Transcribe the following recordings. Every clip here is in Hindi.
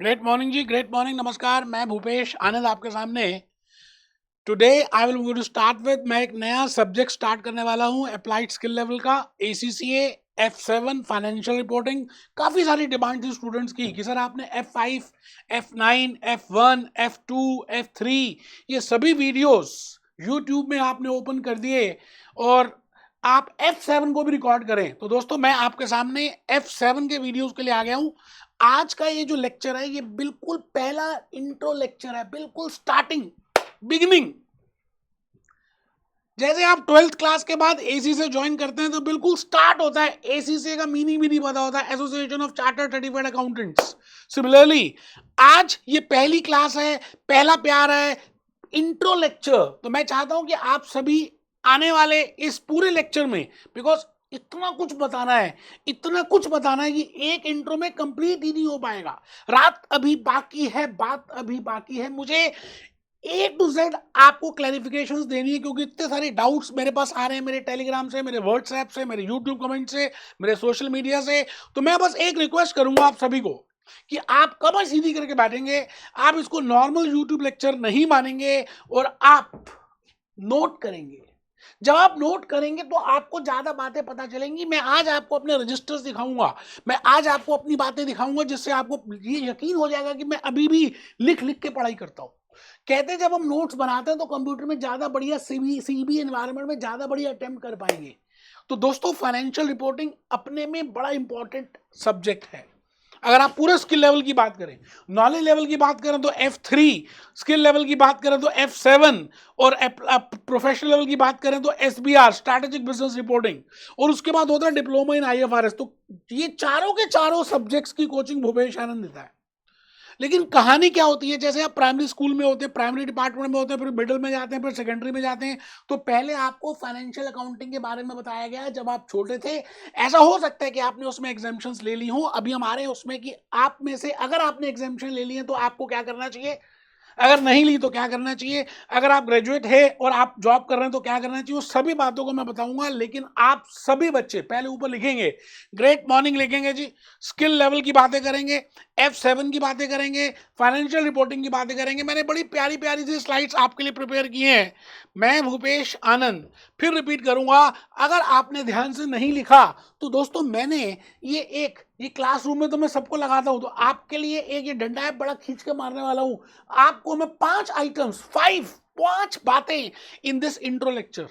ग्रेट मॉर्निंग जी, ग्रेट मॉर्निंग, नमस्कार। मैं भूपेश आनंद आपके सामने। Today I will going to start with, मैं एक नया सब्जेक्ट स्टार्ट करने वाला हूं अप्लाइड स्किल लेवल का, ACCA F7 फाइनेंशियल रिपोर्टिंग। काफ़ी सारी डिमांड थी स्टूडेंट्स की कि सर आपने F5, F9, F1, F2, F3 ये सभी वीडियोस यूट्यूब में आपने ओपन कर दिए और आप F7 को भी रिकॉर्ड करें। तो दोस्तों मैं आपके सामने F7 के वीडियोस के लिए आ गया हूं। आज का ये जो लेक्चर है ये बिल्कुल पहला इंट्रो लेक्चर है, बिल्कुल स्टार्टिंग, बिगिनिंग। जैसे आप 12th क्लास के बाद एसी से ज्वाइन करते हैं तो बिल्कुल स्टार्ट होता है। एसीसी का मीनिंग भी नहीं पता होता, association of chartered certified accountants. Similarly आज ये पहली क्लास है, पहला प्यार है, इंट्रो लेक्चर। तो मैं चाहता हूं कि आप सभी आने वाले इस पूरे लेक्चर में, बिकॉज इतना कुछ बताना है, इतना कुछ बताना है कि एक इंट्रो में कंप्लीट ही नहीं हो पाएगा। रात अभी बाकी है, बात अभी बाकी है, मुझे A to Z आपको क्लैरिफिकेशंस देनी है, क्योंकि इतने सारे डाउट्स मेरे पास आ रहे हैं, मेरे टेलीग्राम से, मेरे व्हाट्सएप से, मेरे यूट्यूब कमेंट से, मेरे सोशल मीडिया से। तो मैं बस एक रिक्वेस्ट करूंगा आप सभी को कि आप कमर सीधी करके बैठेंगे, आप इसको नॉर्मल यूट्यूब लेक्चर नहीं मानेंगे और आप नोट करेंगे। जब आप नोट करेंगे तो आपको ज्यादा बातें पता चलेंगी। मैं आज आपको अपने रजिस्टर्स दिखाऊंगा, मैं आज आपको अपनी बातें दिखाऊंगा, जिससे आपको ये यकीन हो जाएगा कि मैं अभी भी लिख लिख के पढ़ाई करता हूं। कहते हैं जब हम नोट्स बनाते हैं तो कंप्यूटर में ज्यादा बढ़िया सीबी एनवायरनमेंट में ज्यादा बढ़िया अटेम्प्ट कर पाएंगे। तो दोस्तों फाइनेंशियल रिपोर्टिंग अपने में बड़ा इंपॉर्टेंट सब्जेक्ट है। अगर आप पूरे स्किल लेवल की बात करें, नॉलेज लेवल की बात करें तो F3, स्किल लेवल की बात करें तो F7 और प्रोफेशनल लेवल की बात करें तो SBR स्ट्रैटेजिक बिजनेस रिपोर्टिंग, और उसके बाद होता है डिप्लोमा इन IFRS। तो ये चारों के चारों सब्जेक्ट्स की कोचिंग भूपेश आनंद देता है। लेकिन कहानी क्या होती है, जैसे आप प्राइमरी स्कूल में होते हैं, प्राइमरी डिपार्टमेंट में होते हैं, फिर मिडिल में जाते हैं, फिर सेकेंडरी में जाते हैं, तो पहले आपको फाइनेंशियल अकाउंटिंग के बारे में बताया गया है जब आप छोटे थे। ऐसा हो सकता है कि आपने उसमें एग्जाम्पशंस ले ली हो। अभी हम आ रहे हैं उसमें कि आप में से अगर आपने एग्जाम्पशन ले ली है तो आपको क्या करना चाहिए, अगर नहीं ली तो क्या करना चाहिए, अगर आप ग्रेजुएट है और आप जॉब कर रहे हैं तो क्या करना चाहिए, वो सभी बातों को मैं बताऊंगा। लेकिन आप सभी बच्चे पहले ऊपर लिखेंगे, ग्रेट मॉर्निंग लिखेंगे जी, स्किल लेवल की बातें करेंगे, F7 की बातें करेंगे, फाइनेंशियल रिपोर्टिंग की बातें करेंगे। मैंने बड़ी प्यारी प्यारी सी स्लाइड्स आपके लिए प्रिपेयर किए हैं। मैं भूपेश आनंद फिर रिपीट करूंगा, अगर आपने ध्यान से नहीं लिखा तो दोस्तों मैंने ये क्लासरूम में तो मैं सबको लगाता हूं, तो आपके लिए एक ये डंडा है बड़ा खींच के मारने वाला हूं। आपको मैं 5 आइटम्स, 5 बातें in this intro lecture.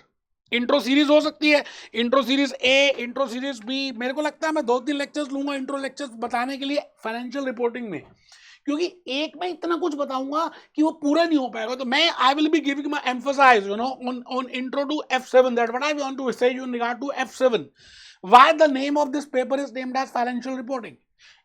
Intro series हो सकती है, intro series A, intro series B। मेरे को लगता है मैं 2-3 लेक्चर्स लूंगा इंट्रो लेक्चर्स बताने के लिए फाइनेंशियल रिपोर्टिंग में, क्योंकि एक में इतना कुछ बताऊंगा कि वो पूरा नहीं हो पाएगा। तो मैं I will be giving my emphasise on intro to F7, that what I want to say in regard to F7। Why the name of this paper is named as financial reporting.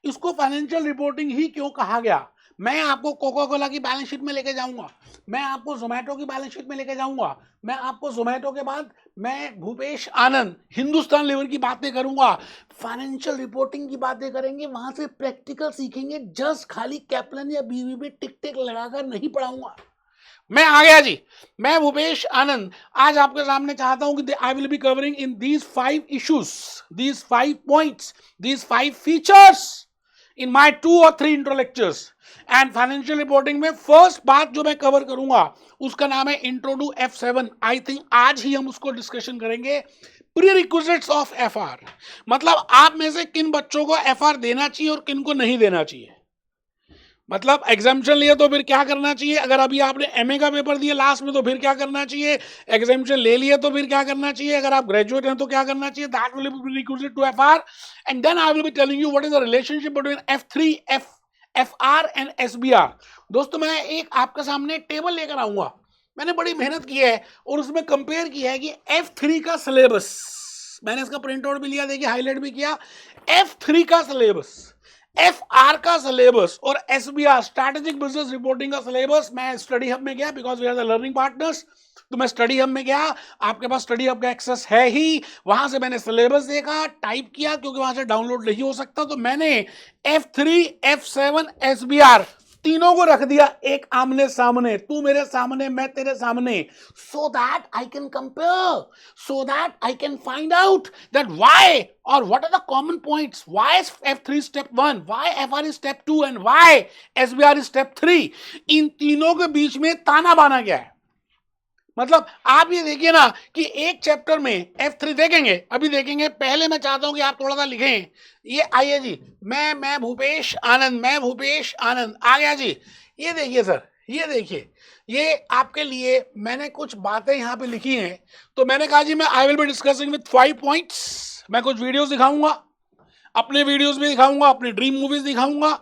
इसको फाइनेंशियल रिपोर्टिंग ही क्यों कहा गया। मैं आपको कोका कोला की बैलेंस शीट में लेके जाऊंगा, मैं आपको जोमेटो की बैलेंस शीट में लेके जाऊंगा, मैं आपको जोमेटो के बाद मैं भूपेश आनंद हिंदुस्तान लेवर की बातें करूंगा, फाइनेंशियल रिपोर्टिंग की बातें करेंगे, वहां से प्रैक्टिकल सीखेंगे। जस्ट खाली कैप्लन या बीवी पे टिक टिक लगाकर नहीं पढ़ाऊंगा। मैं आ गया जी, मैं भूपेश आनंद आज आपके सामने चाहता हूं कि आई will be covering in these 5 issues, these 5 points, these 5 features in my 2 और 3 intro lectures. And financial reporting में फर्स्ट बात जो मैं कवर करूंगा उसका नाम है intro to F7। I think आज ही हम उसको डिस्कशन करेंगे। प्रीरिक्विजिट्स ऑफ FR, मतलब आप में से किन बच्चों को FR देना चाहिए और किन को नहीं देना चाहिए। मतलब एग्जाम्पशन लिए तो फिर क्या करना चाहिए, अगर अभी आपने MA का पेपर दिया लास्ट में तो फिर क्या करना चाहिए, एग्जाम्पशन ले लिए तो फिर क्या करना चाहिए, अगर आप ग्रेजुएट हैं तो क्या करना चाहिए। That will be requisite to FR, and then I will be telling you what is the relationship between F3, FR and SBR। दोस्तों मैं एक आपके सामने टेबल लेकर आऊंगा, मैंने बड़ी मेहनत की है और उसमें कंपेयर किया है कि F3 का सिलेबस, मैंने इसका प्रिंट आउट भी लिया, देखिए हाईलाइट भी किया। F3 का सिलेबस, FR का सिलेबस और SBR स्ट्रैटेजिक बिजनेस रिपोर्टिंग का सिलेबस। मैं स्टडी हब में गया, because we are the learning partners, तो मैं स्टडी हब में गया। आपके पास स्टडी हब का एक्सेस है ही, वहां से मैंने सिलेबस देखा, टाइप किया, क्योंकि वहां से डाउनलोड नहीं हो सकता। तो मैंने F3, F7, SBR तीनों को रख दिया एक आमने सामने, तू मेरे सामने मैं तेरे सामने, so that I can compare, so that I can find out that why or what are the common points, why is F3 step 1, why FR is step 2 and why SBR is step 3. इन तीनों के बीच में ताना बाना क्या है? मतलब आप ये देखिए ना कि एक चैप्टर में F3 देखेंगे, अभी देखेंगे, पहले मैं चाहता हूं कि आप थोड़ा सा लिखें, ये आइए जी, मैं भूपेश आनंद, मैं भूपेश आनंद आ गया जी। ये देखिए सर, ये देखिए, ये आपके लिए मैंने कुछ बातें यहाँ पे लिखी हैं, तो मैंने कहा जी मैं I will be discussing with 5 points. मैं कुछ वीडियोस दिखाऊंगा, अपने वीडियोस भी दिखाऊंगा, अपनी ड्रीम मूवीज दिखाऊंगा,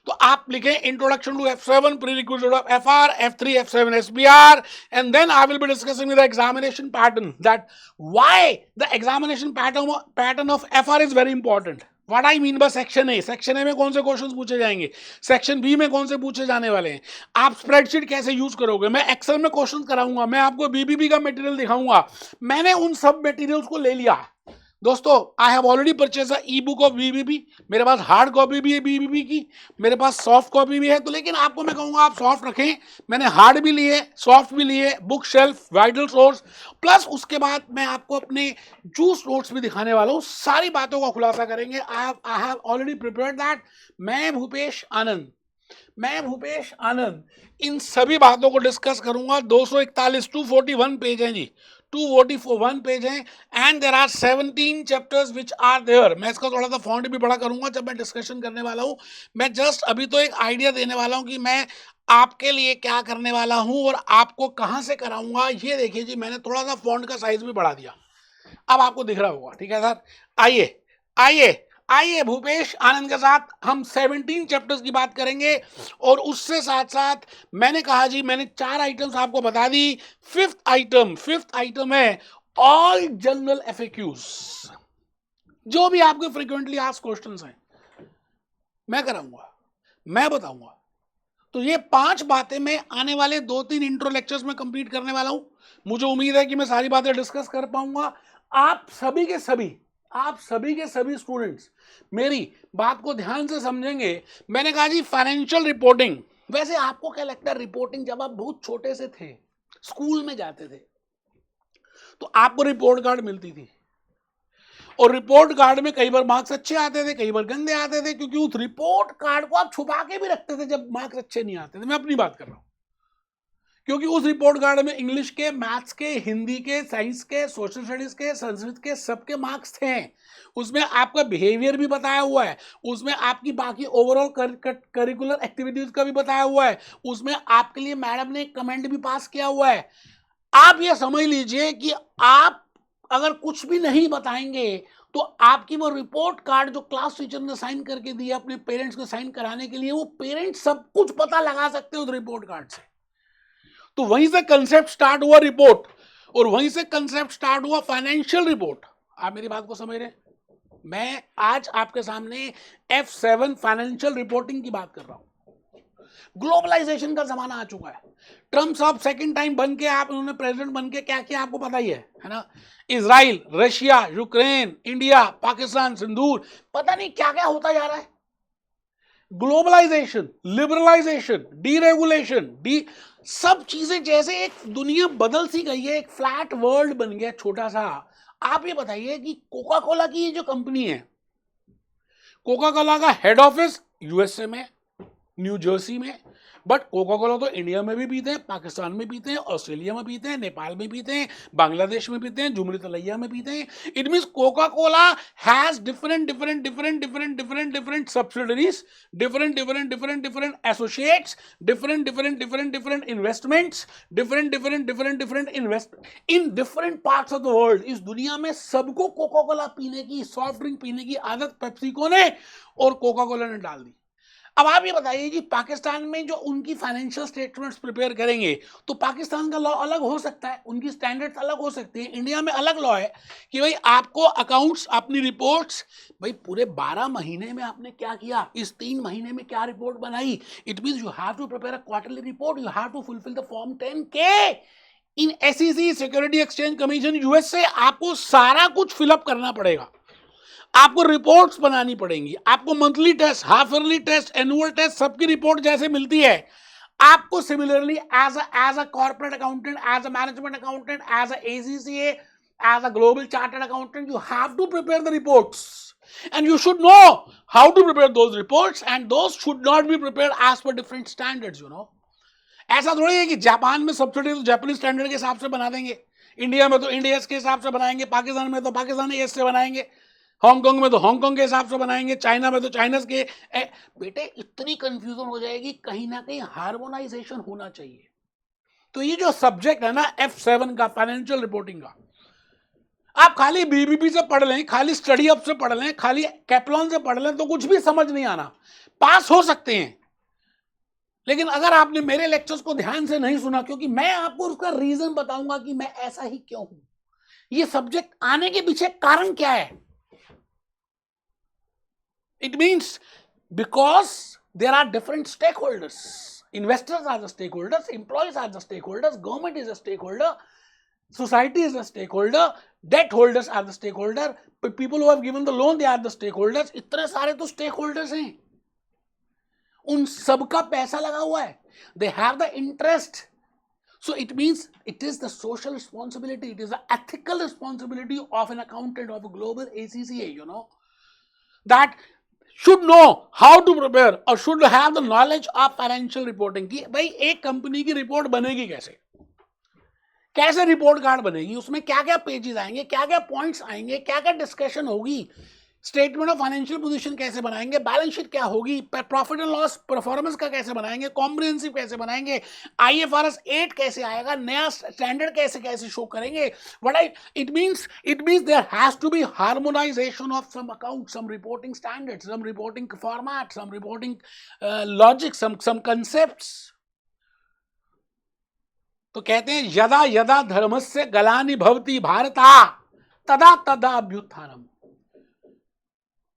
तो आप लिखें introduction to F7, prerequisite of FR, F3, F7 SBR, and then I will be discussing the examination pattern, that why the examination pattern of FR is very important. What I mean by section A, section A में कौन से क्वेश्चंस पूछे जाएंगे, सेक्शन बी में कौन से पूछे जाने वाले हैं, आप स्प्रेडशीट कैसे यूज करोगे, मैं एक्सेल में क्वेश्चन कराऊंगा, मैं आपको बीबीबी का मटेरियल दिखाऊंगा। मैंने उन सब मटेरियल्स को ले लिया दोस्तों। आई have already purchase a E book of BBB, मेरे पास हार्ड कॉपी भी है बीबीबी की, मेरे पास सॉफ्ट कॉपी भी है, तो लेकिन आपको मैं कहूंगा आप सॉफ्ट रखें। मैंने हार्ड भी लिए, सॉफ्ट भी लिए, book shelf, vital source, plus उसके बाद मैं आपको अपने जूस नोट्स भी दिखाने वाला हूं, सारी बातों का खुलासा करेंगे। आई हैव ऑलरेडी प्रिपेयर्ड दैट। मैं भूपेश आनंद, मैं भूपेश आनंद इन सभी बातों को डिस्कस करूंगा। 241 241 पेज हैं जी, 241 पेज हैं, and there are 17 chapters which are there. मैं इसका थोड़ा सा फॉन्ट भी बड़ा करूंगा जब मैं डिस्कशन करने वाला हूं। मैं जस्ट अभी तो एक आइडिया देने वाला हूं कि मैं आपके लिए क्या करने वाला हूं और आपको कहां से कराऊंगा। ये देखिए जी, मैंने थोड़ा सा फॉन्ट का साइज भी बढ़ा दिया, अब आपको दिख रहा होगा, ठीक है सर। आइए आइए आइए, भूपेश आनंद के साथ हम 17 चैप्टर्स की बात करेंगे, और उससे साथ साथ मैंने कहा जी, मैंने 4 आइटम्स आपको बता दी। फिफ्थ आइटम है ऑल जनरल एफएक्यूज, जो भी आपके फ्रीक्वेंटली आस्क्ड क्वेश्चंस हैं मैं कराऊंगा, मैं बताऊंगा। तो ये 5 बातें मैं आने वाले 2-3 इंट्रो लेक्चर्स में कंप्लीट करने वाला हूं। मुझे उम्मीद है कि मैं सारी बातें डिस्कस कर पाऊंगा। आप सभी के सभी स्टूडेंट्स मेरी बात को ध्यान से समझेंगे। मैंने कहा जी फाइनेंशियल रिपोर्टिंग, वैसे आपको क्या लगता है, रिपोर्टिंग जब आप बहुत छोटे से थे, स्कूल में जाते थे, तो आपको रिपोर्ट कार्ड मिलती थी, और रिपोर्ट कार्ड में कई बार मार्क्स अच्छे आते थे, कई बार गंदे आते थे, क्योंकि उस रिपोर्ट कार्ड को आप छुपा के भी रखते थे जब मार्क्स अच्छे नहीं आते थे। मैं अपनी बात कर रहा हूं, क्योंकि उस रिपोर्ट कार्ड में इंग्लिश के, मैथ्स के, हिंदी के, साइंस के, सोशल स्टडीज के, संस्कृत के सबके मार्क्स थे। उसमें आपका बिहेवियर भी बताया हुआ है, उसमें आपकी बाकी ओवरऑल करिकुलर एक्टिविटीज का भी बताया हुआ है, उसमें आपके लिए मैडम ने कमेंट भी पास किया हुआ है। आप ये समझ लीजिए कि आप अगर कुछ भी नहीं बताएंगे तो आपकी वो रिपोर्ट कार्ड जो क्लास टीचर ने साइन करके दिया अपने पेरेंट्स को साइन कराने के लिए, वो पेरेंट्स सब कुछ पता लगा सकते हैं उस रिपोर्ट कार्ड से। तो वहीं से कंसेप्ट स्टार्ट हुआ रिपोर्ट, और वहीं से कंसेप्ट स्टार्ट हुआ फाइनेंशियल रिपोर्ट। आप मेरी बात को समझ रहे हैं? मैं आज आपके सामने F7 फाइनेंशियल रिपोर्टिंग की बात कर रहा हूं। ग्लोबलाइजेशन का जमाना आ चुका है। ट्रम्प साहब सेकंड टाइम बन के, आप उन्होंने प्रेसिडेंट बन के क्या किया आपको पता ही है ना। Israel, Russia, Ukraine, India, Pakistan, Sindoor, पता नहीं क्या क्या होता जा रहा है। ग्लोबलाइजेशन, लिबरलाइजेशन, डीरेगुलेशन, सब चीजें जैसे एक दुनिया बदल सी गई है, एक फ्लैट वर्ल्ड बन गया छोटा सा। आप ये बताइए कि कोका कोला की ये जो कंपनी है, कोका कोला का हेड ऑफिस यूएसए में, न्यू जर्सी में, बट कोका कोला तो इंडिया में भी पीते हैं, पाकिस्तान में पीते हैं, ऑस्ट्रेलिया में पीते हैं, नेपाल में पीते हैं, बांग्लादेश में पीते हैं, जुमरी तलैया में पीते हैं। It means Coca Cola has different subsidiaries, different associates, different investments, different invest in different parts of the world. इस दुनिया में सबको कोका कोला पीने की, सॉफ्ट ड्रिंक पीने की आदत पेप्सिको ने और कोका कोला ने डाल दी। अब आप ये बताइए कि पाकिस्तान में जो उनकी फाइनेंशियल स्टेटमेंट्स प्रिपेयर करेंगे, तो पाकिस्तान का लॉ अलग हो सकता है, उनकी स्टैंडर्ड्स अलग हो सकती है। इंडिया में अलग लॉ है कि भाई आपको अकाउंट्स, अपनी रिपोर्ट्स, भाई पूरे 12 महीने में आपने क्या किया, इस 3 महीने में क्या रिपोर्ट बनाई। It means you have to prepare a quarterly report, you have to fulfil the form 10K in SEC, security exchange commission US से। आपको सारा कुछ फिलअप करना पड़ेगा। आपको रिपोर्ट्स बनानी पड़ेंगी, आपको monthly test, half yearly test, annual test, सबकी रिपोर्ट जैसे मिलती है, आपको similarly as a corporate accountant, as a management accountant, as a ACCA, as a global chartered accountant, you have to prepare the reports, and you should know how to prepare those reports, and those should not be prepared as per different standards, you know. ऐसा थोड़ी है कि जापान में सब्सिडी तो जापानी स्टैंडर्ड के हिसाब से बना देंगे, इंडिया में तो इंडिया के हिसाब से बनाएंगे, पाकिस्तान में तो पाकिस्तानी एस से बनाएंगे, हांगकांग में तो हांगकांग के हिसाब से बनाएंगे, चाइना में तो चाइना के। बेटे इतनी कंफ्यूजन हो जाएगी, कहीं ना कहीं हार्मोनाइजेशन होना चाहिए। तो ये जो सब्जेक्ट है ना F7 का, फाइनेंशियल रिपोर्टिंग का, आप खाली BBP से पढ़ लें, खाली स्टडी अप से पढ़ लें, खाली कैपलॉन से पढ़ लें तो कुछ भी समझ नहीं आना, पास हो सकते हैं। लेकिन अगर आपने मेरे लेक्चर्स को ध्यान से नहीं सुना, क्योंकि मैं आपको उसका रीजन बताऊंगा कि मैं ऐसा ही क्यों हूं, ये सब्जेक्ट आने के पीछे कारण क्या है। It means because there are different stakeholders, investors are the stakeholders, employees are the stakeholders, government is a stakeholder, society is the stakeholder, debt holders are the stakeholder, people who have given the loan they are the stakeholders। इतने सारे तो stakeholders हैं, उन सबका पैसा लगा हुआ है, they have the interest, so it means it is the social responsibility, it is the ethical responsibility of an accountant of a global ACCA, you know, that should know how to prepare or should have the knowledge of financial reporting कि भाई एक कंपनी की रिपोर्ट बनेगी कैसे, कैसे रिपोर्ट कार्ड बनेगी, उसमें क्या क्या पेजेस आएंगे, क्या क्या पॉइंट्स आएंगे, क्या क्या डिस्कशन होगी, स्टेटमेंट ऑफ फाइनेंशियल पोजीशन कैसे बनाएंगे, बैलेंस शीट क्या होगी, प्रॉफिट एंड लॉस परफॉर्मेंस का कैसे बनाएंगे, कॉम्प्रिहेंसिव कैसे बनाएंगे, IFRS 8 कैसे आएगा, नया स्टैंडर्ड कैसे कैसे शो करेंगे। What it means there has to be harmonisation of some account, some reporting standards, some reporting format, some reporting logic, some concepts. तो कहते हैं यदा यदा धर्मस्य गलानि भवति भारता तदा तदा अभ्युत्थानम।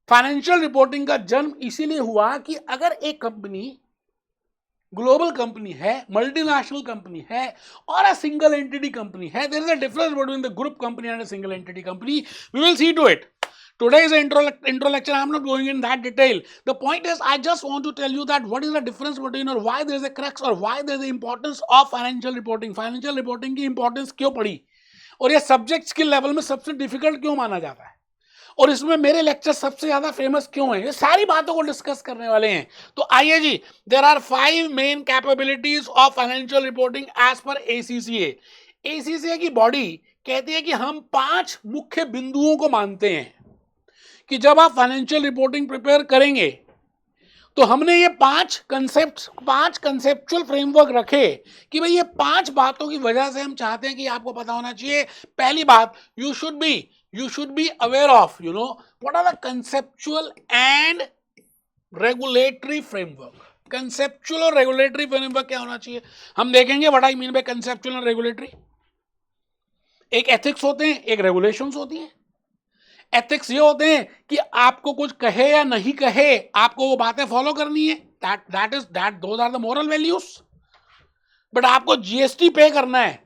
फाइनेंशियल रिपोर्टिंग का जन्म इसीलिए हुआ कि अगर एक कंपनी ग्लोबल कंपनी है, मल्टीनेशनल कंपनी है और अ सिंगल एंटिटी कंपनी है, there is a difference between the group company and a single entity company. We will see to it. Today's intro lecture, I'm not going in that detail. The point is, I just want to tell you that what is the difference between, or why there is a crux, or why there is the importance of financial reporting. Financial reporting की importance क्यों पड़ी, और ये subject skill level में सबसे difficult क्यों माना जाता है, और इसमें मेरे लेक्चर सबसे ज्यादा फेमस क्यों हैं, ये सारी बातों को डिस्कस करने वाले हैं। तो आइए जी, there are 5 main capabilities of financial reporting as per ACCA। ACCA की बॉडी कहती है कि हम 5 मुख्य बिंदुओं को मानते हैं कि जब आप फाइनेंशियल रिपोर्टिंग प्रिपेयर करेंगे तो हमने ये 5 कंसेप्चुअल फ्रेमवर्क रखे कि भाई ये 5 बातों की वजह से हम चाहते हैं कि आपको पता होना चाहिए। पहली बात, you should be aware of, you know, what are the conceptual and regulatory framework. Conceptual और रेगुलेटरी फ्रेमवर्क क्या होना चाहिए, हम देखेंगे what I mean by conceptual and regulatory. एक एथिक्स होते हैं, एक रेगुलेशंस होती हैं। एथिक्स ये होते हैं कि आपको कुछ कहे या नहीं कहे, आपको वो बातें फॉलो करनी है, those are the moral values. But आपको GST पे करना है,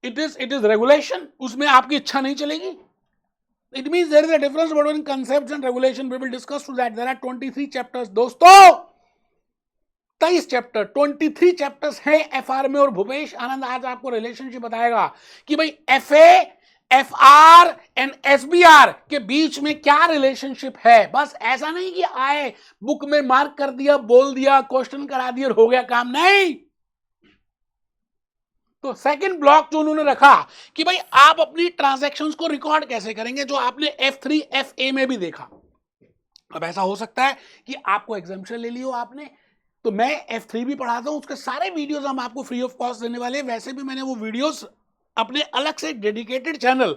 इट इज रेगुलेशन, उसमें आपकी इच्छा नहीं चलेगी। It means there is a difference between concepts and regulation. We will discuss to that. There are 23 chapters दोस्तों, 23 चैप्टर, 23 चैप्टर्स हैं FR में। और भूपेश आनंद आज आपको रिलेशनशिप बताएगा कि भाई FA, FR एंड SBR के बीच में क्या रिलेशनशिप है। बस ऐसा नहीं कि आए बुक में मार्क कर दिया, बोल दिया, क्वेश्चन करा दिया और हो गया काम, नहीं। तो सेकंड ब्लॉक जो उन्होंने रखा कि भाई आप अपनी ट्रांजैक्शंस को रिकॉर्ड कैसे करेंगे, जो आपने F3 FA में भी देखा। अब ऐसा हो सकता है कि आपको एग्जाम्पशन ले लियो आपने, तो मैं F3 भी पढ़ाता हूं, उसके सारे वीडियोस हम आपको फ्री ऑफ कॉस्ट देने वाले हैं। वैसे भी मैंने वो वीडियोस अपने अलग से dedicated channel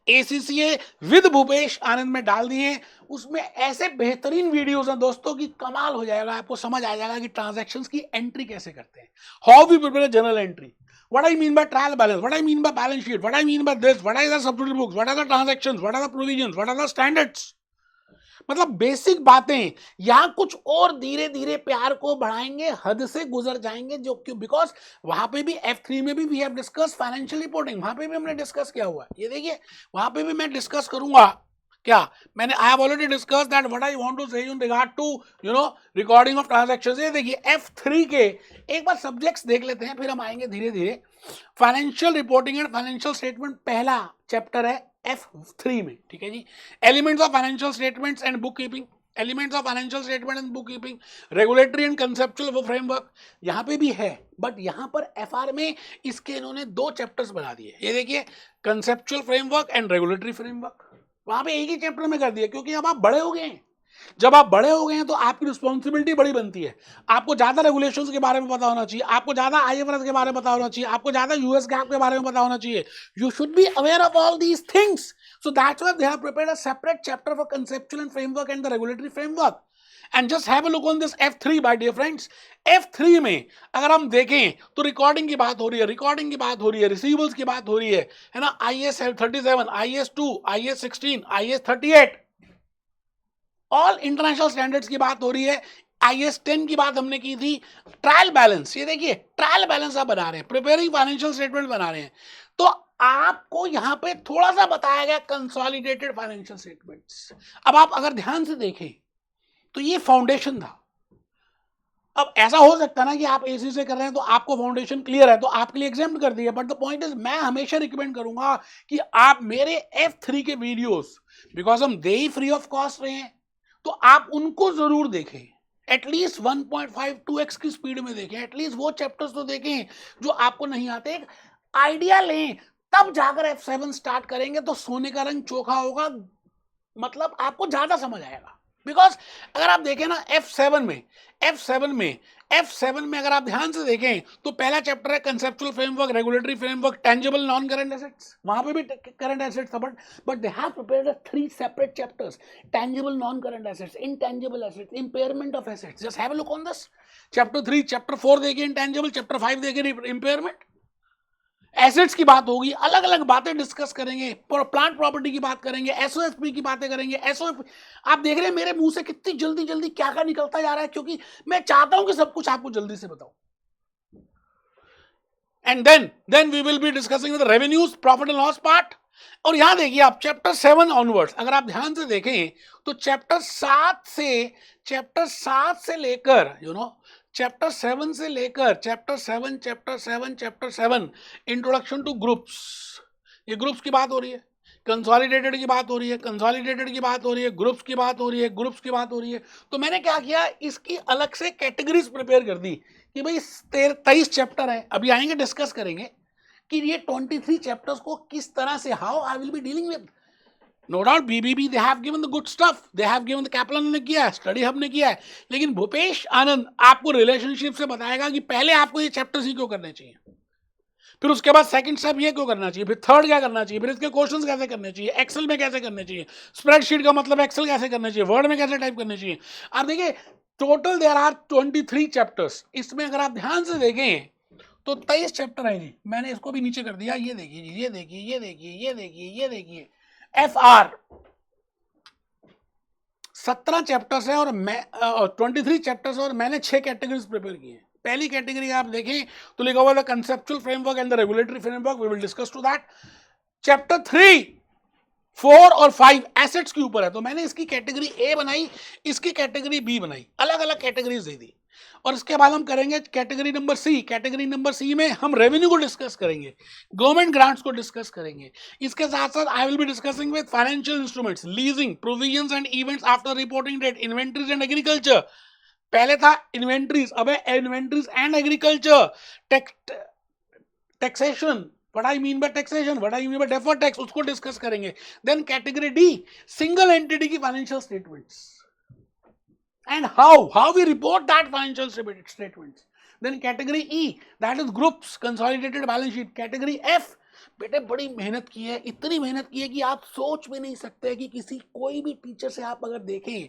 ACCA with Bhupesh Anand में डाल दिए हैं। उसमें ऐसे बेहतरीन वीडियोस हैं दोस्तों कि कमाल हो जाएगा, आपको समझ आ जाएगा कि ट्रांजैक्शंस की एंट्री कैसे करते हैं, how we prepare journal entry, what I mean by trial balance, what I mean by balance sheet, what I mean by this, what are the subsidiary books, what are the transactions, what are the provisions, what are the standards। मतलब बेसिक बातें। यहां कुछ और धीरे धीरे प्यार को बढ़ाएंगे, हद से गुजर जाएंगे, जो क्यों, बिकॉज वहां पे भी F3 में भी we have discuss financial reporting, वहां पे भी हमने डिस्कस किया हुआ है। ये देखिए वहां पे भी मैं डिस्कस करूंगा क्या मैंने I have already discuss that what I want to say in regard to recording of transactions. ये देखिए F3 के एक बार सब्जेक्ट्स देख लेते हैं, फिर हम आएंगे धीरे धीरे। Financial reporting and financial statement पहला चैप्टर है F3 में, ठीक है जी। Elements of financial statements and bookkeeping, elements of financial statement and bookkeeping, regulatory and conceptual वो फ्रेमवर्क यहाँ पे भी है, बट यहाँ पर FR में इसके इन्होंने 2 चैप्टर्स बना दिए। ये देखिए conceptual framework and regulatory framework, वहां पे एक ही चैप्टर में कर दिया, क्योंकि अब आप बड़े हो गए हैं। जब आप बड़े हो गए हैं तो आपकी रिस्पॉन्सिबिलिटी बड़ी बनती है। आपको ज्यादा रेगुलेशंस के बारे में पता होना चाहिए, आपको ज्यादा IFRS के बारे में पता होना चाहिए, आपको ज्यादा US GAAP के बारे में पता होना चाहिए। You should be aware of all these things, so that's why they have prepared a separate chapter for conceptual and framework and the regulatory framework. And just have a look on this F3 by dear friends. F3 में अगर हम देखें तो रिकॉर्डिंग की बात हो रही है, रिकॉर्डिंग की बात हो रही है, रिसीवेबल्स की बात हो रही है ना, IAS 37, IAS 2, IAS 16, IAS 38, all international standards की बात हो रही है। IAS 10 की बात हमने की थी। ट्रायल बैलेंस, ये देखिए ट्रायल बैलेंस आप बना रहे हैं, प्रिपेयरिंग फाइनेंशियल स्टेटमेंट बना रहे हैं, तो आपको यहां पे थोड़ा सा बताया गया कंसोलिडेटेड फाइनेंशियल स्टेटमेंट्स। अब आप अगर ध्यान से देखें तो ये फाउंडेशन था। अब ऐसा हो सकता है ना कि आप AC से कर रहे हैं तो आपको फाउंडेशन क्लियर है तो आपके लिए एग्जाम्प्ट कर दिया, बट द पॉइंट इज मैं हमेशा रिकमेंड करूंगा कि आप मेरे F3 के वीडियोस, बिकॉज हम दे ही फ्री ऑफ कॉस्ट रहे हैं, तो आप उनको जरूर देखें। एटलीस्ट 1.5-2x की स्पीड में देखें, एटलीस्ट वो चैप्टर्स तो देखें जो आपको नहीं आते, एक आइडिया लें, तब जाकर F7 स्टार्ट करेंगे तो सोने का रंग चोखा होगा, मतलब आपको ज्यादा समझ आएगा। बिकॉज अगर आप देखें ना F7 में अगर आप ध्यान से देखें तो पहला चैप्टर है conceptual framework, regulatory framework, tangible non current assets, वहां पे भी करंट एसेट्स था, but they have prepared 3 separate chapters, tangible non current assets, intangible assets, impairment of assets. Just have a look on this chapter 3। Chapter 4 देखिए इंटेंजिबल, चैप्टर 5 देखिए इंपेयरमेंट, एसेट्स की बात होगी, अलग अलग बातें डिस्कस करेंगे, प्लांट प्रॉपर्टी की बात करेंगे, SOFP की बातें करेंगे। SOFP आप देख रहे हैं मेरे मुंह से कितनी जल्दी जल्दी क्या क्या निकलता जा रहा है, क्योंकि मैं चाहता हूं कि सब कुछ आपको जल्दी से बताऊं। And then we will be discussing the revenues, profit and loss part. और यहां देखिए आप चैप्टर 7 ऑनवर्ड्स अगर आप ध्यान से देखें तो चैप्टर 7 से लेकर चैप्टर 7 से लेकर चैप्टर 7 इंट्रोडक्शन टू ग्रुप्स, ये ग्रुप्स की बात हो रही है, कंसोलिडेटेड की बात हो रही है, कंसोलिडेटेड की बात हो रही है, ग्रुप्स की बात हो रही है, ग्रुप्स की बात हो रही है। तो मैंने क्या किया, इसकी अलग से कैटेगरीज प्रिपेयर कर दी कि भाई 23 चैप्टर है, अभी आएंगे डिस्कस करेंगे कि ये 23 चैप्टर्स को किस तरह से, how I will be dealing with. No doubt BBB they have given the good stuff, they have given the Kaplan ने किया है, स्टडी हब ने किया है, लेकिन भूपेश आनंद आपको रिलेशनशिप से बताएगा कि पहले आपको ये चैप्टर्स ही क्यों करने चाहिए, फिर उसके बाद सेकंड स्टेप ये क्यों करना चाहिए, फिर थर्ड क्या करना चाहिए, फिर इसके क्वेश्चंस कैसे करने चाहिए, एक्सेल में कैसे करने चाहिए, स्प्रेडशीट का मतलब एक्सेल कैसे करना चाहिए, वर्ड में कैसे टाइप करने चाहिए। आप देखिए टोटल देयर आर 23 चैप्टर्स, इसमें अगर आप ध्यान से देखें तो 23 चैप्टर है जी। मैंने इसको भी नीचे कर दिया, ये देखिए जी, ये देखिए, ये देखिए, ये देखिए, ये देखिए, FR 17 चैप्टर्स है और मैं 23 चैप्टर्स और मैंने 6 कैटेगरीज प्रिपेयर की हैं। पहली कैटेगरी आप देखें तो लिखा हुआ है conceptual framework and the regulatory framework, we will discuss to that. Chapter 3, 4 और 5 एसेट्स के ऊपर है, तो मैंने इसकी कैटेगरी A बनाई, इसकी कैटेगरी B बनाई, अलग अलग कैटेगरीज दे दी। और इसके बाद हम करेंगे category number C। Category number C में हम रेवेन्यू को डिस्कस करेंगे, गवर्नमेंट ग्रांट्स को डिस्कस करेंगे, इसके साथ साथ I will be discussing with financial instruments, leasing, provisions and events after reporting date, inventories and agriculture, पहले था इन्वेंटरीज, अब है inventories and agriculture, taxation, what I mean by taxation, what I mean by deferred tax, उसको डिस्कस करेंगे। Then category D, single entity की financial statements and how we report that financial statements. Then category E, that is groups, consolidated balance sheet. Category F, बेटे बड़ी मेहनत की है, इतनी मेहनत की है कि आप सोच भी नहीं सकते कि किसी कोई भी टीचर से आप अगर देखें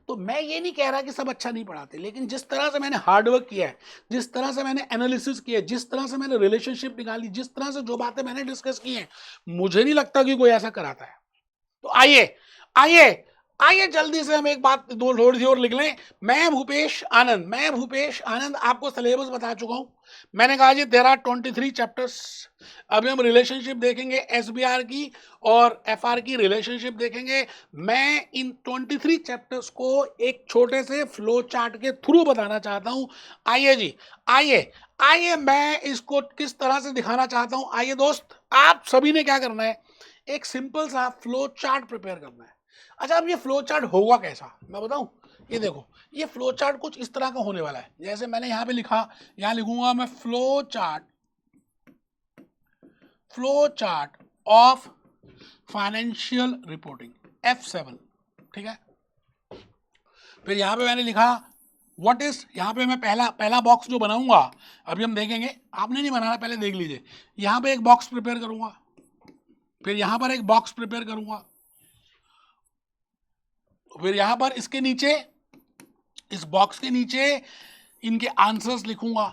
तो मैं ये नहीं कह रहा कि सब अच्छा नहीं पढ़ाते, लेकिन जिस तरह से मैंने हार्डवर्क किया है, जिस तरह से मैंने एनालिसिस किया है, जिस तरह से मैंने रिलेशनशिप निकाली, जिस तरह से जो बातें मैंने डिस्कस की हैं, मुझे नहीं लगता कि कोई ऐसा कराता है। तो आइए आइए जल्दी से हम एक बात दो थोड़ी सी और लिख लें। मैं भूपेश आनंद आपको सिलेबस बता चुका हूं। मैंने कहा जी देयर आर 23 चैप्टर्स। अभी हम रिलेशनशिप देखेंगे एसबीआर की और एफआर की रिलेशनशिप देखेंगे। मैं इन 23 चैप्टर्स को एक छोटे से फ्लो चार्ट के थ्रू बताना चाहता हूं। आइए जी, आइए मैं इसको किस तरह से दिखाना चाहता हूं। आइए दोस्त, आप सभी ने क्या करना है, एक सिंपल सा फ्लो चार्ट प्रिपेयर करना है। अच्छा, अब ये फ्लो चार्ट होगा कैसा मैं बताऊं। ये देखो, ये फ्लो चार्ट कुछ इस तरह का होने वाला है। जैसे मैंने यहाँ पे लिखा, यहाँ लिखूंगा मैं flow chart of financial reporting F7, ठीक है। फिर यहाँ पे मैंने लिखा व्हाट इज, यहाँ पे मैं पहला बॉक्स जो बनाऊंगा अभी हम देखेंगे, आपने नहीं बनाना, पहले देख लीजिए। यहाँ पे एक बॉक्स प्रिपेयर करूंगा, फिर यहाँ पर एक बॉक्स प्रिपेयर करूंगा, फिर यहां पर इसके नीचे, इस बॉक्स के नीचे इनके आंसर्स लिखूंगा।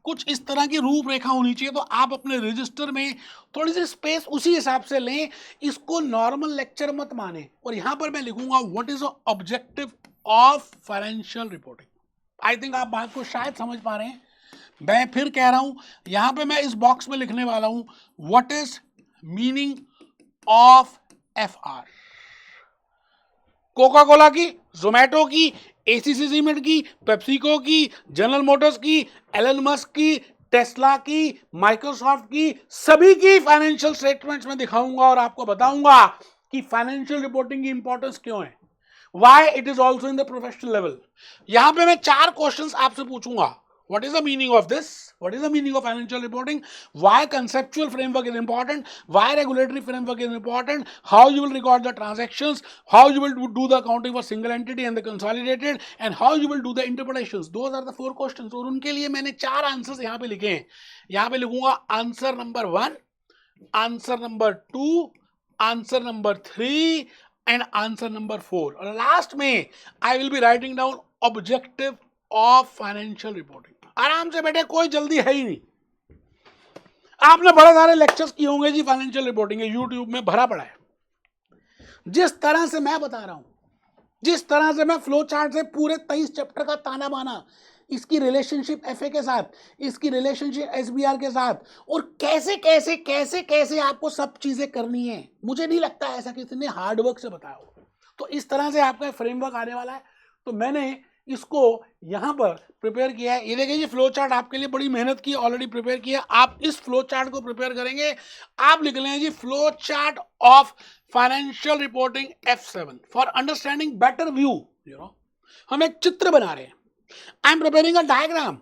कुछ इस तरह की रूपरेखा होनी चाहिए। तो आप अपने रजिस्टर में थोड़ी सी स्पेस उसी हिसाब से लें, इसको नॉर्मल लेक्चर मत माने। और यहां पर मैं लिखूंगा what is objective of financial reporting. I think आप बात को शायद समझ पा रहे हैं। मैं फिर कह रहा हूं, यहां पे मैं इस बॉक्स में लिखने वाला हूं what is meaning of FR. Coca Cola की, जोमेटो की, एसीसी सीमेंट की, पेप्सिको की, जनरल मोटर्स की, एलन मस्क की, टेस्ला की, माइक्रोसॉफ्ट की, सभी की फाइनेंशियल स्टेटमेंट्स में दिखाऊंगा और आपको बताऊंगा कि फाइनेंशियल रिपोर्टिंग की इंपॉर्टेंस क्यों है, why it is also in the professional level. यहां पे मैं 4 क्वेश्चंस आपसे पूछूंगा। What is the meaning of this? What is the meaning of financial reporting? Why conceptual framework is important? Why regulatory framework is important? How you will record the transactions? How you will do the accounting for single entity and the consolidated? And how you will do the interpretations? Those are the 4 questions. और उनके लिए मैंने 4 आंसर्स यहाँ पे लिखे हैं। यहाँ पे लिखूंगा answer number 1, answer number 2, answer number 3 and answer number 4। और लास्ट में आई will be writing down objective of financial reporting. आराम से बैठे, कोई जल्दी है ही नहीं। आपने बड़े सारे लेक्चर्स किए होंगे जी फाइनेंशियल रिपोर्टिंग के, यूट्यूब में भरा पड़ा है। जिस तरह से मैं बता रहा हूं, जिस तरह से मैं फ्लो चार्ट से पूरे 23 चैप्टर का ताना बाना, इसकी रिलेशनशिप एफए के साथ, इसकी रिलेशनशिप एसबीआर के साथ, और कैसे कैसे कैसे कैसे आपको सब चीजें करनी है, मुझे नहीं लगता ऐसा किसी ने हार्डवर्क से बताया हो। तो इस तरह से आपका फ्रेमवर्क आने वाला है। तो मैंने इसको यहां पर प्रिपेयर किया है। ये देखिए, ये फ्लो चार्ट आपके लिए बड़ी मेहनत की ऑलरेडी प्रिपेयर किया। आप इस फ्लो चार्ट को प्रिपेयर करेंगे, आप लिख लें जी flow chart of financial reporting F7 for understanding better view. हम एक चित्र बना रहे हैं। I am preparing a diagram